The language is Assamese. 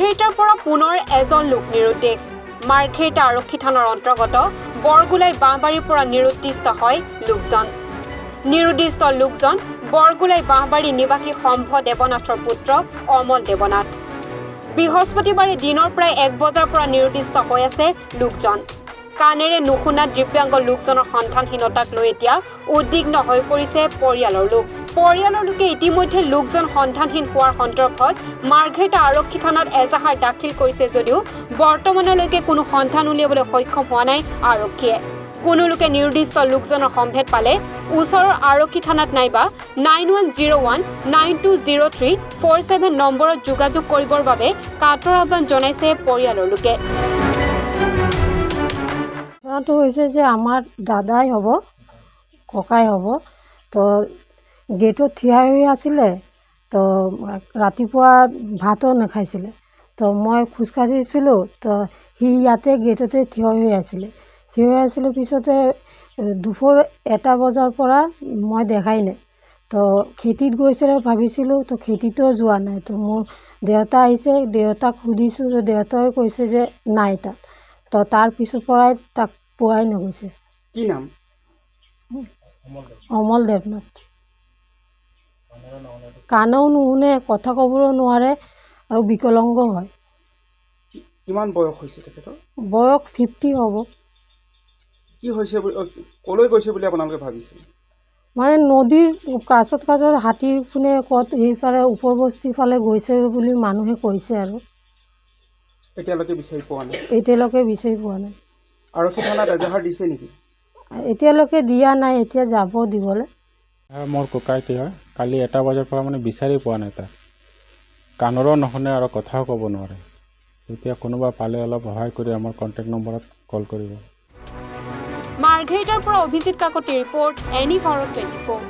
মাৰ্ঘেৰিটাৰ পৰা পুনৰ এজন লোক নিৰুদ্দেশ। মাৰ্ঘেৰিটা আৰক্ষী থানাৰ অন্তৰ্গত বৰগুলাই বাঁহবাৰীৰ পৰা নিৰুদ্দিষ্ট হয় লোকজন। নিৰুদ্দিষ্ট লোকজন বৰগুলাই বাঁহবাৰী নিবাসী সম্ভ দেৱনাথৰ পুত্ৰ অমল দেৱনাথ। বৃহস্পতিবাৰে দিনৰ প্ৰায় 1 বজাৰ পৰা নিৰুদ্দিষ্ট হৈ আছে লোকজন। কাণেৰে নুশুনা দিব্যাংগ লোকজনৰ সন্ধানহীনতাক লৈ এতিয়া উদ্বিগ্ন হৈ পৰিছে পৰিয়ালৰ লোক। পৰিয়ালৰ লোকে ইতিমধ্যে লোকজন সন্ধানহীন হোৱাৰ সন্দৰ্ভত মাৰ্ঘেৰিটা আৰক্ষী থানাত এজাহাৰ দাখিল কৰিছে যদিও বৰ্তমানলৈকে কোনো সন্ধান উলিয়াবলৈ সক্ষম হোৱা নাই আৰক্ষীয়ে। কোনো লোকে নিৰুদ্দিষ্ট লোকজনৰ সম্ভেদ পালে ওচৰৰ আৰক্ষী থানাত নাইবা 9101920347 নম্বৰত যোগাযোগ কৰিবৰ বাবে কাতৰ আহ্বান জনাইছে পৰিয়ালৰ লোকে। ঘটনাটো হৈছে যে আমাৰ দাদাই হ'ব, ককাই হ'ব। তো গেটত থিয় হৈ আছিলে। তো ৰাতিপুৱা ভাতো নাখাইছিলে। তো মই খোজকাঢ়িছিলোঁ। তো সি ইয়াতে গেটতে থিয় হৈ আছিলে। পিছতে দুপৰ 1 বজাৰ পৰা মই দেখাই নাই। তো খেতিত গৈছিলে ভাবিছিলোঁ। তো খেতিতো যোৱা নাই। তো মোৰ দেউতা আহিছে, দেউতাক সুধিছোঁ, দেউতাই কৈছে যে নাই তাত। তো তাৰ পিছৰ পৰাই তাক পোৱাই নগৈছে। কি নাম? অমল দেৱনাথ। কাণেও নুশুনে, কথা ক'বও নোৱাৰে আৰু বিকলাংগ হয়। কিমান বয়স হৈছে তেখেতৰ? বয়স 50 হ'ব। কি হৈছে ক'লৈ গৈছে বুলি আপোনালোকে ভাবিছে? মানে নদীৰ কাষত হাতীৰ কোনে ক'ত সেইফালে ওপৰ বস্তিৰ ফালে গৈছে বুলি মানুহে কৈছে আৰু এতিয়ালৈকে বিচাৰি পোৱা নাই। আৰক্ষী থানাত এজাহাৰ দিছে নেকি? এতিয়ালৈকে দিয়া নাই, এতিয়া যাব দিবলৈ। মোৰ ককাইটি হয়। কালি 1 বজাৰ পৰা মানে বিচাৰি পোৱা নাই তাক। কাণৰো নুশুনে আৰু কথাও ক'ব নোৱাৰে। এতিয়া কোনোবা পালে অলপ সহায় কৰি আমাৰ কণ্টেক্ট নম্বৰত কল কৰিব। মাৰ্ঘেৰিটাৰ পৰা অভিজিত কাকতিৰ ৰিপৰ্ট, এনি ভাৰত 24।